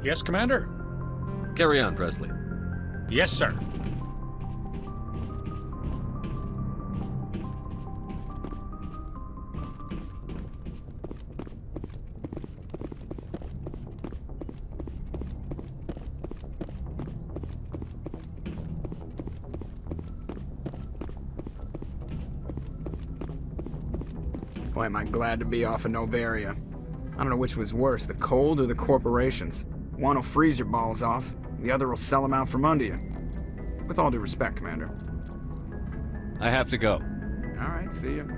Yes, Commander? Carry on, Presley. Yes, sir. Boy, am I glad to be off of Novaria. I don't know which was worse, the cold or the corporations. One will freeze your balls off, the other will sell them out from under you. With all due respect, Commander. I have to go. All right, see you.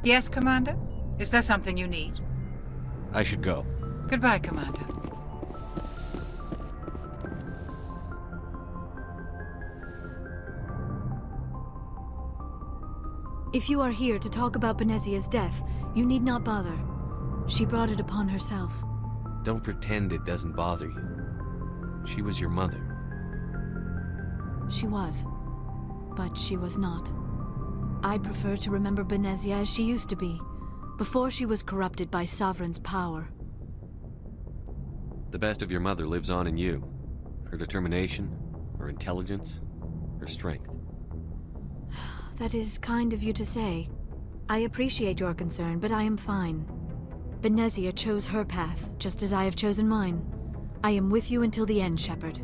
Yes, Commander? Is there something you need? I should go. Goodbye, Commander. If you are here to talk about Benezia's death, you need not bother. She brought it upon herself. Don't pretend it doesn't bother you. She was your mother. She was. But she was not. I prefer to remember Benezia as she used to be, before she was corrupted by Sovereign's power. The best of your mother lives on in you. Her determination, her intelligence, her strength. That is kind of you to say. I appreciate your concern, but I am fine. Benezia chose her path, just as I have chosen mine. I am with you until the end, Shepard.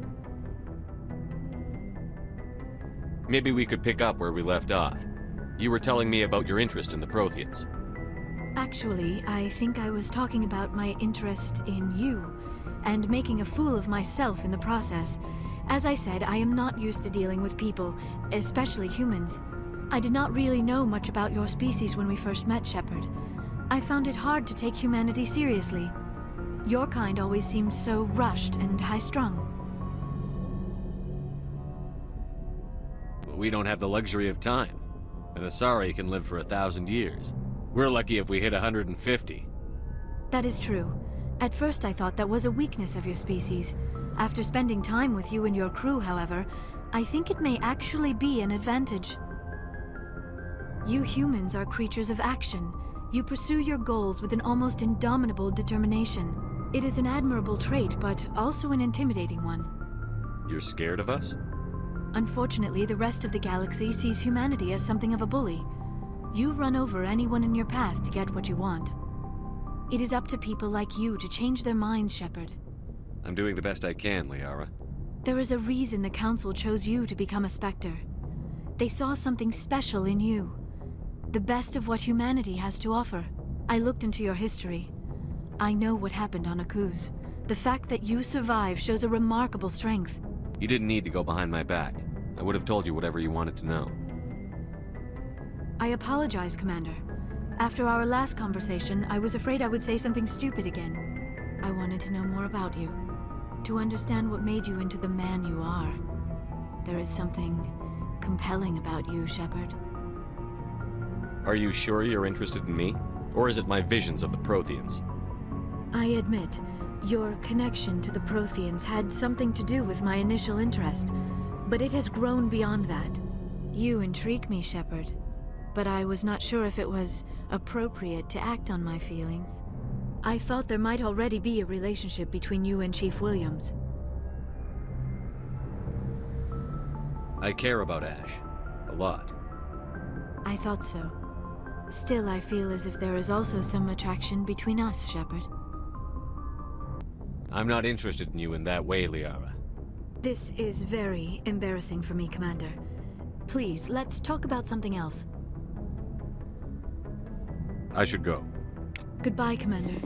Maybe we could pick up where we left off. You were telling me about your interest in the Protheans. Actually, I think I was talking about my interest in you, and making a fool of myself in the process. As I said, I am not used to dealing with people, especially humans. I did not really know much about your species when we first met, Shepard. I found it hard to take humanity seriously. Your kind always seemed so rushed and high-strung. But we don't have the luxury of time. An Asari can live for 1,000 years. We're lucky if we hit 150. That is true. At first I thought that was a weakness of your species. After spending time with you and your crew, however, I think it may actually be an advantage. You humans are creatures of action. You pursue your goals with an almost indomitable determination. It is an admirable trait, but also an intimidating one. You're scared of us? Unfortunately, the rest of the galaxy sees humanity as something of a bully. You run over anyone in your path to get what you want. It is up to people like you to change their minds, Shepard. I'm doing the best I can, Liara. There is a reason the Council chose you to become a Spectre. They saw something special in you. The best of what humanity has to offer. I looked into your history. I know what happened on Akuz. The fact that you survived shows a remarkable strength. You didn't need to go behind my back. I would have told you whatever you wanted to know. I apologize, Commander. After our last conversation, I was afraid I would say something stupid again. I wanted to know more about you. To understand what made you into the man you are. There is something compelling about you, Shepard. Are you sure you're interested in me? Or is it my visions of the Protheans? I admit, your connection to the Protheans had something to do with my initial interest, but it has grown beyond that. You intrigue me, Shepard, but I was not sure if it was appropriate to act on my feelings. I thought there might already be a relationship between you and Chief Williams. I care about Ash. A lot. I thought so. Still, I feel as if there is also some attraction between us, Shepard. I'm not interested in you in that way, Liara. This is very embarrassing for me, Commander. Please, let's talk about something else. I should go. Goodbye, Commander.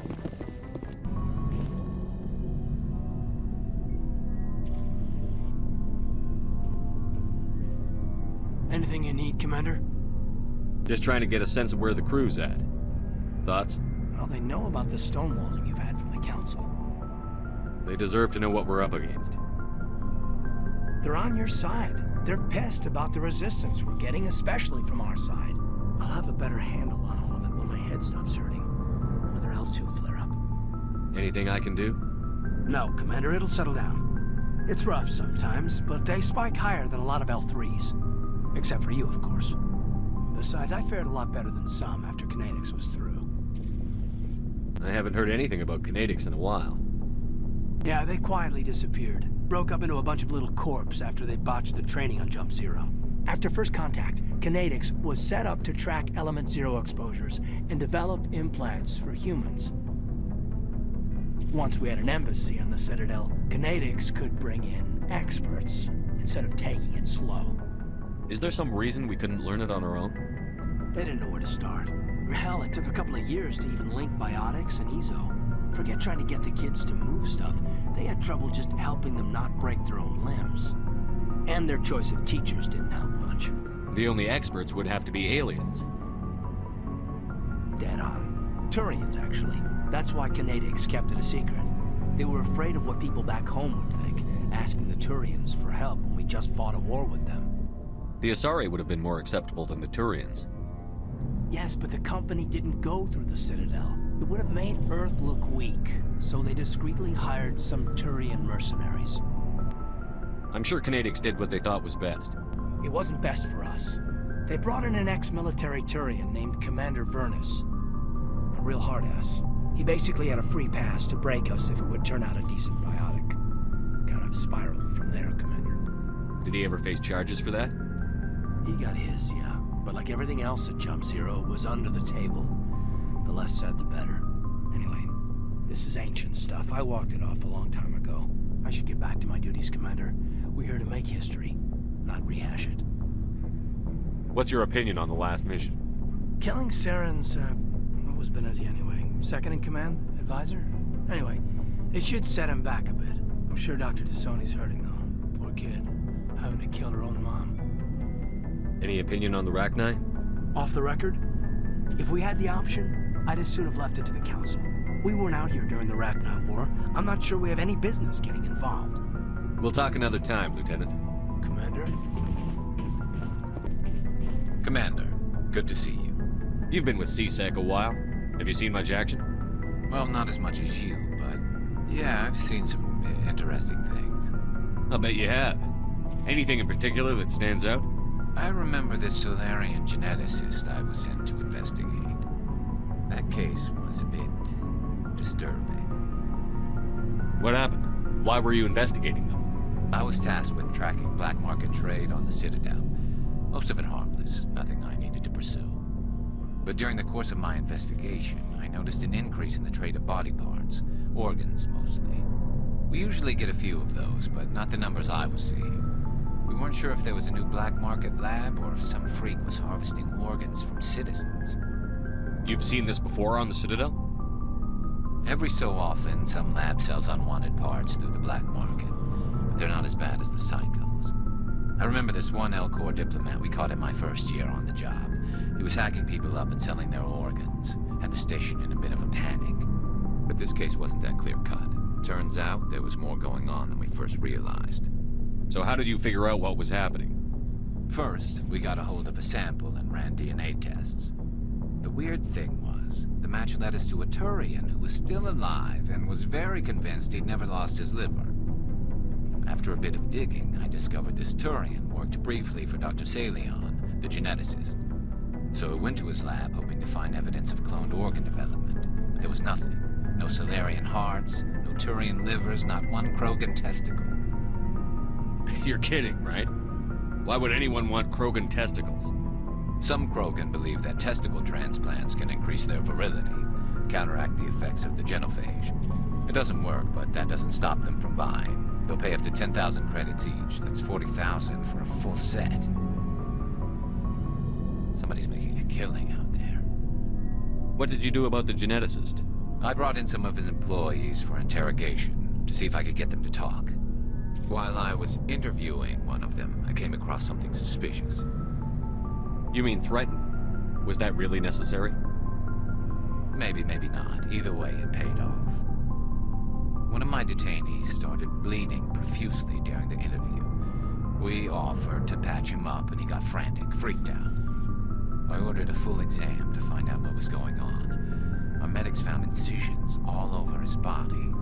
Anything you need, Commander? Just trying to get a sense of where the crew's at. Thoughts? Well, they know about the stonewalling you've had from the Council. They deserve to know what we're up against. They're on your side. They're pissed about the resistance we're getting, especially from our side. I'll have a better handle on all of it when my head stops hurting. Whether else who flare up. Anything I can do? No, Commander, it'll settle down. It's rough sometimes, but they spike higher than a lot of L3s. Except for you, of course. Besides, I fared a lot better than some after Kinetics was through. I haven't heard anything about kinetics in a while. Yeah, they quietly disappeared. Broke up into a bunch of little corps after they botched the training on Jump Zero. After first contact, Kinetics was set up to track Element Zero exposures and develop implants for humans. Once we had an embassy on the Citadel, Kinetics could bring in experts instead of taking it slow. Is there some reason we couldn't learn it on our own? They didn't know where to start. Hell, it took a couple of years to even link biotics and Ezo. Forget trying to get the kids to move stuff. They had trouble just helping them not break their own limbs. And their choice of teachers didn't help much. The only experts would have to be aliens. Dead on. Turians, actually. That's why Kinetics kept it a secret. They were afraid of what people back home would think, asking the Turians for help when we just fought a war with them. The Asari would have been more acceptable than the Turians. Yes, but the company didn't go through the Citadel. It would have made Earth look weak, so they discreetly hired some Turian mercenaries. I'm sure Kinetics did what they thought was best. It wasn't best for us. They brought in an ex-military Turian named Commander Vernus. A real hard-ass. He basically had a free pass to break us if it would turn out a decent biotic. Kind of spiraled from there, Commander. Did he ever face charges for that? He got his, yeah. But like everything else at Jump Zero, it was under the table. The less said, the better. Anyway, this is ancient stuff. I walked it off a long time ago. I should get back to my duties, Commander. We're here to make history, not rehash it. What's your opinion on the last mission? Killing Saren's, what was Benezi anyway? Second in command? Advisor? Anyway, it should set him back a bit. I'm sure Dr. Tassoni's hurting, though. Poor kid. Having to kill her own mom. Any opinion on the Rachni? Off the record? If we had the option, I'd as soon have left it to the Council. We weren't out here during the Rachni War. I'm not sure we have any business getting involved. We'll talk another time, Lieutenant. Commander? Commander, good to see you. You've been with CSEC a while. Have you seen much action? Well, not as much as you, but yeah, I've seen some interesting things. I'll bet you have. Anything in particular that stands out? I remember this Solarian geneticist I was sent to investigate. That case was a bit disturbing. What happened? Why were you investigating them? I was tasked with tracking black market trade on the Citadel. Most of it harmless, nothing I needed to pursue. But during the course of my investigation, I noticed an increase in the trade of body parts, organs mostly. We usually get a few of those, but not the numbers I was seeing. We weren't sure if there was a new black market lab or if some freak was harvesting organs from citizens. You've seen this before on the Citadel? Every so often, some lab sells unwanted parts through the black market, but they're not as bad as the psychos. I remember this one L-Corps diplomat we caught in my first year on the job. He was hacking people up and selling their organs, had the station in a bit of a panic. But this case wasn't that clear-cut. Turns out there was more going on than we first realized. So how did you figure out what was happening? First, we got a hold of a sample and ran DNA tests. The weird thing was, the match led us to a Turian who was still alive and was very convinced he'd never lost his liver. After a bit of digging, I discovered this Turian worked briefly for Dr. Salion, the geneticist. So I went to his lab hoping to find evidence of cloned organ development, but there was nothing. No Solarian hearts, no Turian livers, not one Krogan testicle. You're kidding, right? Why would anyone want Krogan testicles? Some Krogan believe that testicle transplants can increase their virility, counteract the effects of the genophage. It doesn't work, but that doesn't stop them from buying. They'll pay up to 10,000 credits each. That's 40,000 for a full set. Somebody's making a killing out there. What did you do about the geneticist? I brought in some of his employees for interrogation to see if I could get them to talk. While I was interviewing one of them, I came across something suspicious. You mean threaten? Was that really necessary? Maybe, maybe not. Either way, it paid off. One of my detainees started bleeding profusely during the interview. We offered to patch him up and he got frantic, freaked out. I ordered a full exam to find out what was going on. Our medics found incisions all over his body,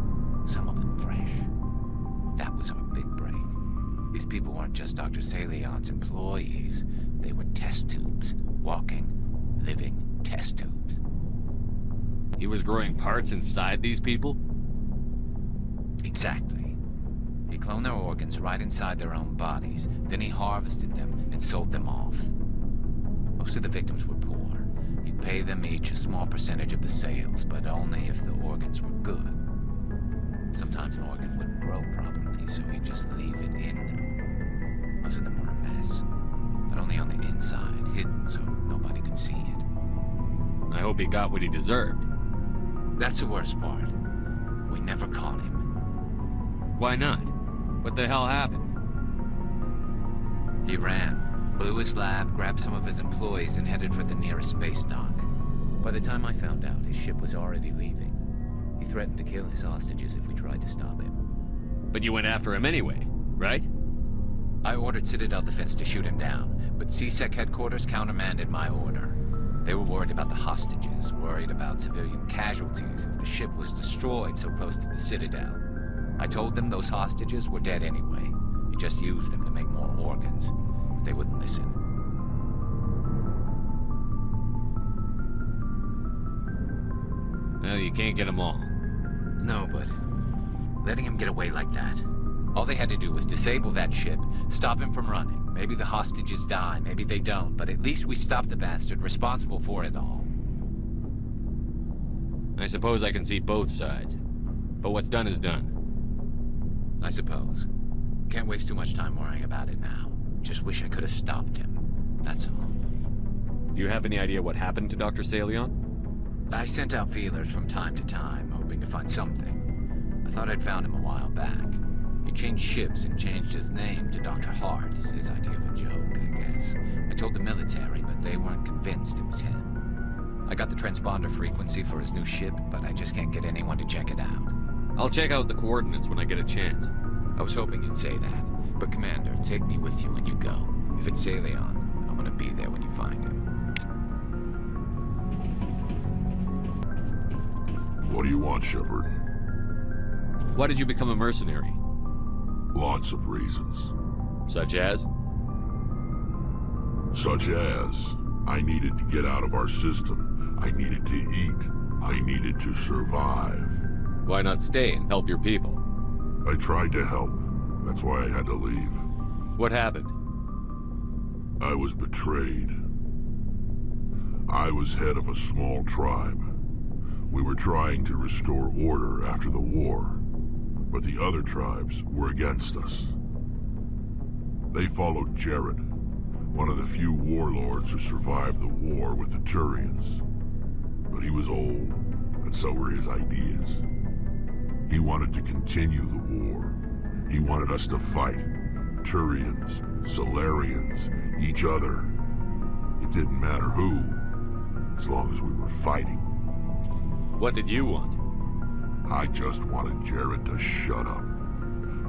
some of them fresh. That was our big break. These people weren't just Dr. Salion's employees. They were test tubes. Walking, living test tubes. He was growing parts inside these people? Exactly. He cloned their organs right inside their own bodies, then he harvested them and sold them off. Most of the victims were poor. He'd pay them each a small percentage of the sales, but only if the organs were good. Sometimes an organ wouldn't grow properly, so he'd just leave it in them. Most of them were a mess, but only on the inside, hidden so nobody could see it. I hope he got what he deserved. That's the worst part. We never caught him. Why not? What the hell happened? He ran, blew his lab, grabbed some of his employees, and headed for the nearest space dock. By the time I found out, his ship was already leaving. He threatened to kill his hostages if we tried to stop him. But you went after him anyway, right? I ordered Citadel Defense to shoot him down, but CSEC headquarters countermanded my order. They were worried about the hostages, worried about civilian casualties if the ship was destroyed so close to the Citadel. I told them those hostages were dead anyway. He just used them to make more organs. But they wouldn't listen. Well, you can't get them all. No, but letting him get away like that. All they had to do was disable that ship, stop him from running. Maybe the hostages die, maybe they don't, but at least we stopped the bastard responsible for it all. I suppose I can see both sides. But what's done is done. I suppose. Can't waste too much time worrying about it now. Just wish I could have stopped him. That's all. Do you have any idea what happened to Dr. Salion? I sent out feelers from time to time, hoping to find something. I thought I'd found him a while back. He changed ships and changed his name to Dr. Hart, his idea of a joke, I guess. I told the military, but they weren't convinced it was him. I got the transponder frequency for his new ship, but I just can't get anyone to check it out. I'll check out the coordinates when I get a chance. I was hoping you'd say that, but Commander, take me with you when you go. If it's Salion, I'm gonna be there when you find him. What do you want, Shepard? Why did you become a mercenary? Lots of reasons. Such as? Such as, I needed to get out of our system. I needed to eat. I needed to survive. Why not stay and help your people? I tried to help. That's why I had to leave. What happened? I was betrayed. I was head of a small tribe. We were trying to restore order after the war, but the other tribes were against us. They followed Jared, one of the few warlords who survived the war with the Turians. But he was old, and so were his ideas. He wanted to continue the war. He wanted us to fight. Turians, Solarians, each other. It didn't matter who, as long as we were fighting. What did you want? I just wanted Jared to shut up,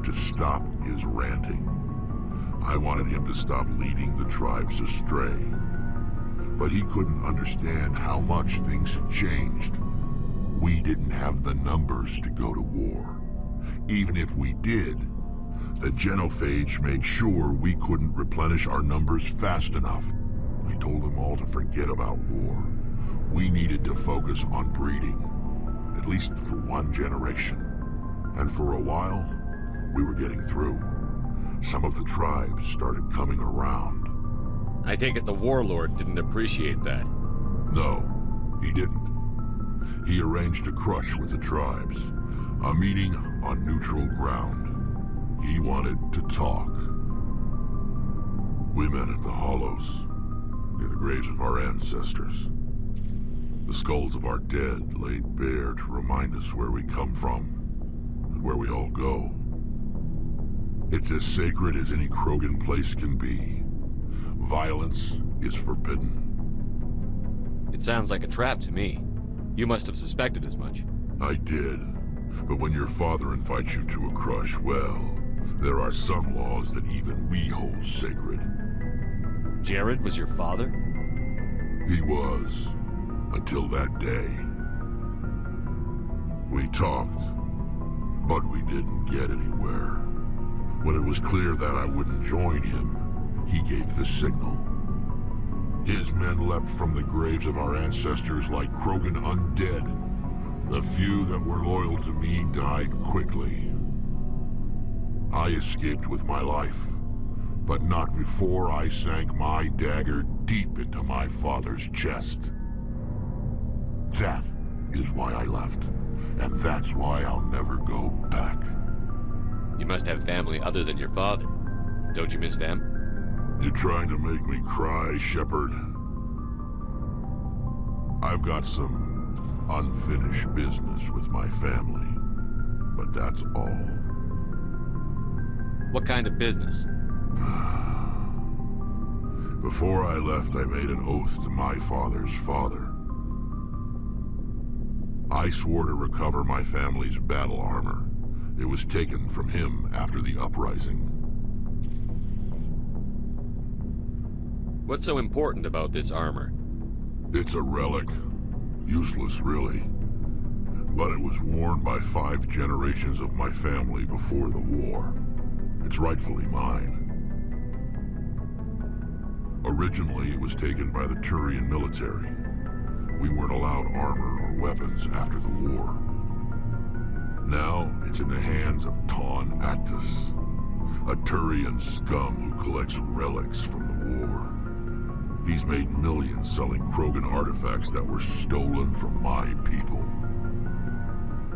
to stop his ranting. I wanted him to stop leading the tribes astray. But he couldn't understand how much things had changed. We didn't have the numbers to go to war. Even if we did, the genophage made sure we couldn't replenish our numbers fast enough. I told them all to forget about war. We needed to focus on breeding, at least for one generation. And for a while, we were getting through. Some of the tribes started coming around. I take it the warlord didn't appreciate that. No, he didn't. He arranged a crush with the tribes, a meeting on neutral ground. He wanted to talk. We met at the Hollows, near the graves of our ancestors. The skulls of our dead laid bare to remind us where we come from, and where we all go. It's as sacred as any Krogan place can be. Violence is forbidden. It sounds like a trap to me. You must have suspected as much. I did. But when your father invites you to a crush, well, there are some laws that even we hold sacred. Jared was your father? He was. Until that day. We talked, but we didn't get anywhere. When it was clear that I wouldn't join him, he gave the signal. His men leapt from the graves of our ancestors like Krogan undead, The few that were loyal to me died quickly. I escaped with my life, but not before I sank my dagger deep into my father's chest. That is why I left, and that's why I'll never go back. You must have family other than your father. Don't you miss them? You're trying to make me cry, Shepard. I've got some unfinished business with my family, but that's all. What kind of business? Before I left, I made an oath to my father's father. I swore to recover my family's battle armor. It was taken from him after the uprising. What's so important about this armor? It's a relic. Useless, really. But it was worn by 5 generations of my family before the war. It's rightfully mine. Originally, it was taken by the Turian military. We weren't allowed armor or weapons after the war. Now, it's in the hands of Ton Actus, a Turian scum who collects relics from the war. He's made millions selling Krogan artifacts that were stolen from my people.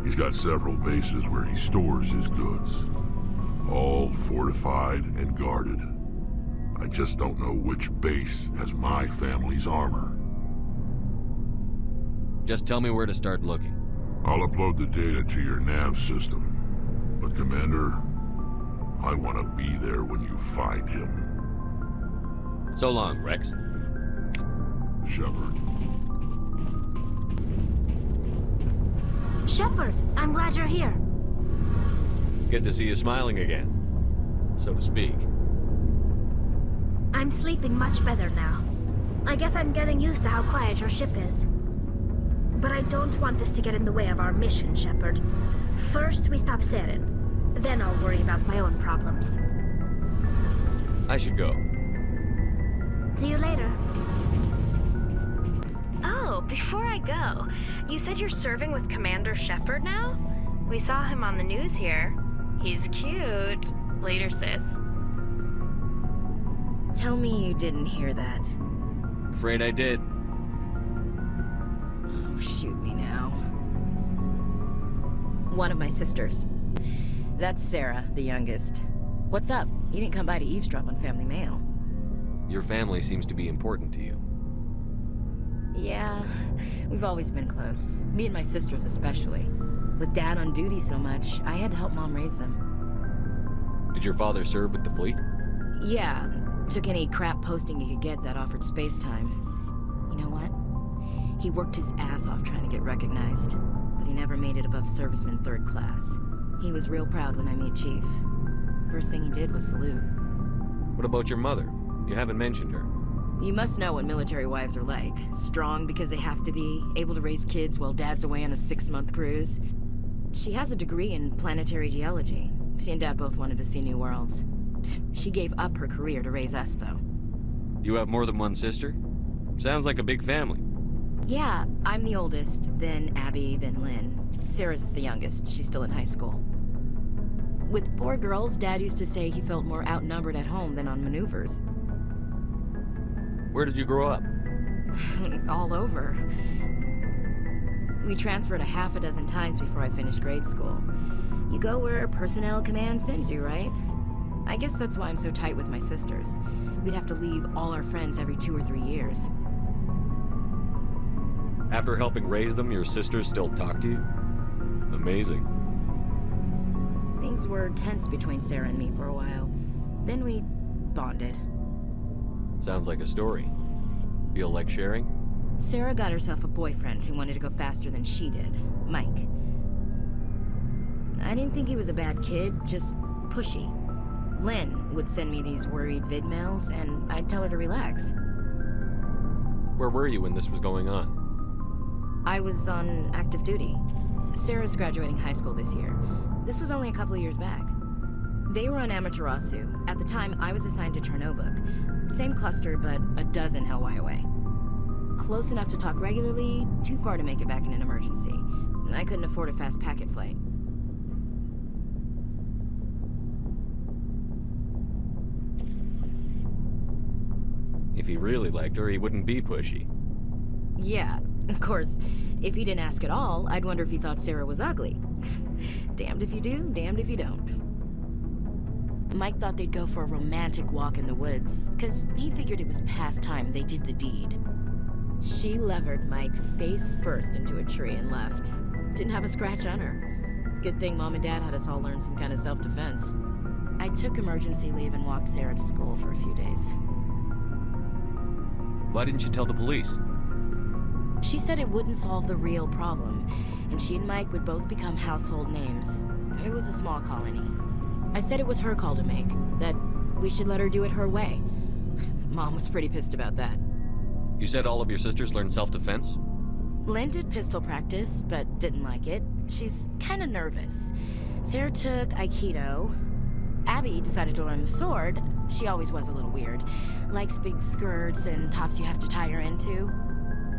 He's got several bases where he stores his goods, all fortified and guarded. I just don't know which base has my family's armor. Just tell me where to start looking. I'll upload the data to your nav system. But Commander, I want to be there when you find him. So long, Rex. Shepard. Shepard, I'm glad you're here. Good to see you smiling again, so to speak. I'm sleeping much better now. I guess I'm getting used to how quiet your ship is. But I don't want this to get in the way of our mission, Shepard. First, we stop Saren. Then I'll worry about my own problems. I should go. See you later. Oh, before I go, you said you're serving with Commander Shepard now? We saw him on the news here. He's cute. Later, sis. Tell me you didn't hear that. Afraid I did. Oh, shoot me now. One of my sisters. That's Sarah, the youngest. What's up? You didn't come by to eavesdrop on family mail. Your family seems to be important to you. Yeah, we've always been close. Me and my sisters especially. With Dad on duty so much, I had to help Mom raise them. Did your father serve with the fleet? Yeah, took any crap posting he could get that offered space time. You know what? He worked his ass off trying to get recognized, but he never made it above serviceman 3rd class. He was real proud when I made Chief. First thing he did was salute. What about your mother? You haven't mentioned her. You must know what military wives are like. Strong because they have to be, able to raise kids while Dad's away on a 6-month cruise. She has a degree in planetary geology. She and Dad both wanted to see new worlds. She gave up her career to raise us, though. You have more than one sister? Sounds like a big family. Yeah, I'm the oldest, then Abby, then Lynn. Sarah's the youngest. She's still in high school. With 4 girls, Dad used to say he felt more outnumbered at home than on maneuvers. Where did you grow up? All over. We transferred a half a dozen times before I finished grade school. You go where personnel command sends you, right? I guess that's why I'm so tight with my sisters. We'd have to leave all our friends every 2 or 3 years. After helping raise them, your sisters still talk to you? Amazing. Things were tense between Sarah and me for a while. Then we bonded. Sounds like a story. Feel like sharing? Sarah got herself a boyfriend who wanted to go faster than she did, Mike. I didn't think he was a bad kid, just pushy. Lynn would send me these worried vid mails, and I'd tell her to relax. Where were you when this was going on? I was on active duty. Sarah's graduating high school this year. This was only a couple of years back. They were on Amaterasu. At the time, I was assigned to Chernobog. Same cluster, but a dozen Hellwire away. Close enough to talk regularly, too far to make it back in an emergency. I couldn't afford a fast packet flight. If he really liked her, he wouldn't be pushy. Yeah, of course. If he didn't ask at all, I'd wonder if he thought Sarah was ugly. Damned if you do, damned if you don't. Mike thought they'd go for a romantic walk in the woods, because he figured it was past time they did the deed. She levered Mike face first into a tree and left. Didn't have a scratch on her. Good thing Mom and Dad had us all learn some kind of self-defense. I took emergency leave and walked Sarah to school for a few days. Why didn't you tell the police? She said it wouldn't solve the real problem, and she and Mike would both become household names. It was a small colony. I said it was her call to make, that we should let her do it her way. Mom was pretty pissed about that. You said all of your sisters learned self-defense? Lynn did pistol practice, but didn't like it. She's kind of nervous. Sarah took Aikido. Abby decided to learn the sword. She always was a little weird. Likes big skirts and tops you have to tie her into.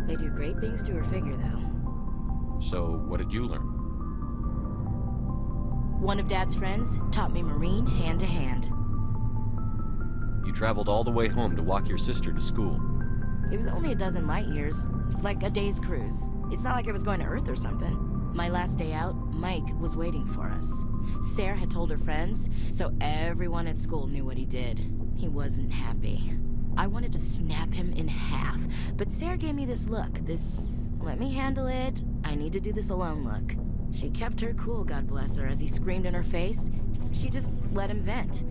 They do great things to her figure, though. So, what did you learn? One of Dad's friends taught me Marine hand to hand. You traveled all the way home to walk your sister to school. It was only a dozen light years, like a day's cruise. It's not like I was going to Earth or something. My last day out, Mike was waiting for us. Sarah had told her friends, so everyone at school knew what he did. He wasn't happy. I wanted to snap him in half, but Sarah gave me this look, this let me handle it, I need to do this alone look. She kept her cool, God bless her, as he screamed in her face. She just let him vent.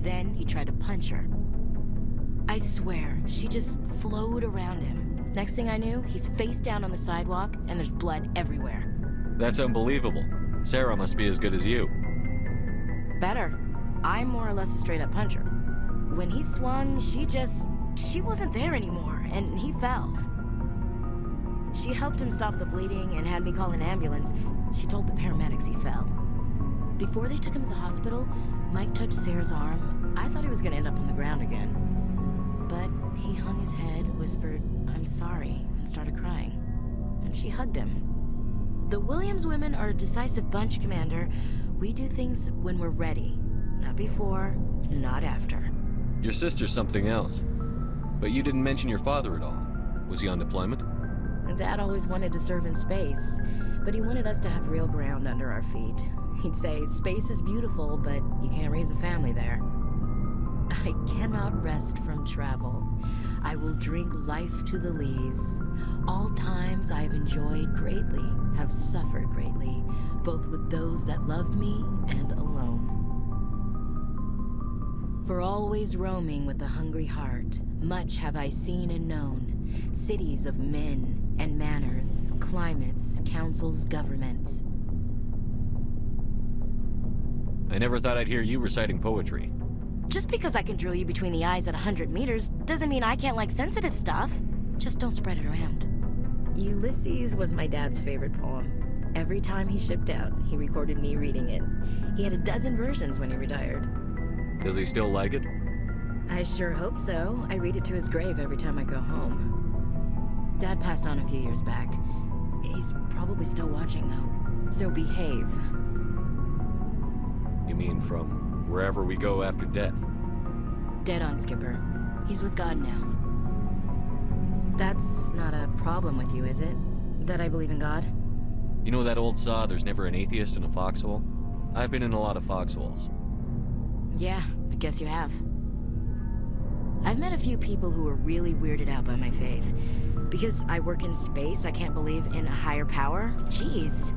Then he tried to punch her. I swear, she just flowed around him. Next thing I knew, he's face down on the sidewalk, and there's blood everywhere. That's unbelievable. Sarah must be as good as you. Better. I'm more or less a straight-up puncher. When he swung, she wasn't there anymore, and he fell. She helped him stop the bleeding and had me call an ambulance. She told the paramedics he fell. Before they took him to the hospital, Mike touched Sarah's arm. I thought he was gonna end up on the ground again. But he hung his head, whispered, "I'm sorry," and started crying. And she hugged him. The Williams women are a decisive bunch, Commander. We do things when we're ready. Not before, not after. Your sister's something else. But you didn't mention your father at all. Was he on deployment? Dad always wanted to serve in space, but he wanted us to have real ground under our feet. He'd say, space is beautiful, but you can't raise a family there. I cannot rest from travel. I will drink life to the lees. All times I have enjoyed greatly, have suffered greatly, both with those that loved me and alone. For always roaming with a hungry heart, much have I seen and known, cities of men and manners, climates, councils, governments. I never thought I'd hear you reciting poetry. Just because I can drill you between the eyes at 100 meters doesn't mean I can't like sensitive stuff. Just don't spread it around. Ulysses was my dad's favorite poem. Every time he shipped out, he recorded me reading it. He had a dozen versions when he retired. Does he still like it? I sure hope so. I read it to his grave every time I go home. Dad passed on a few years back. He's probably still watching, though. So behave. You mean from wherever we go after death? Dead on, Skipper. He's with God now. That's not a problem with you, is it? That I believe in God? You know that old saw, there's never an atheist in a foxhole? I've been in a lot of foxholes. Yeah, I guess you have. I've met a few people who are really weirded out by my faith. Because I work in space, I can't believe in a higher power? Jeez.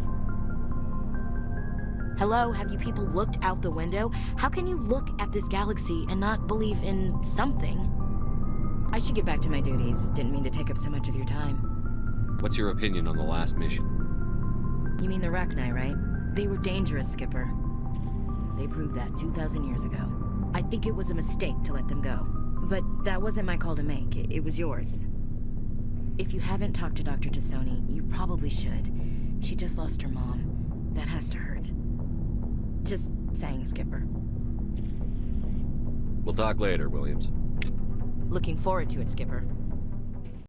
Hello, have you people looked out the window? How can you look at this galaxy and not believe in something? I should get back to my duties. Didn't mean to take up so much of your time. What's your opinion on the last mission? You mean the Rachni, right? They were dangerous, Skipper. They proved that 2,000 years ago. I think it was a mistake to let them go. But that wasn't my call to make. It was yours. If you haven't talked to Dr. Tassoni, you probably should. She just lost her mom. That has to hurt. Just saying, Skipper. We'll talk later, Williams. Looking forward to it, Skipper.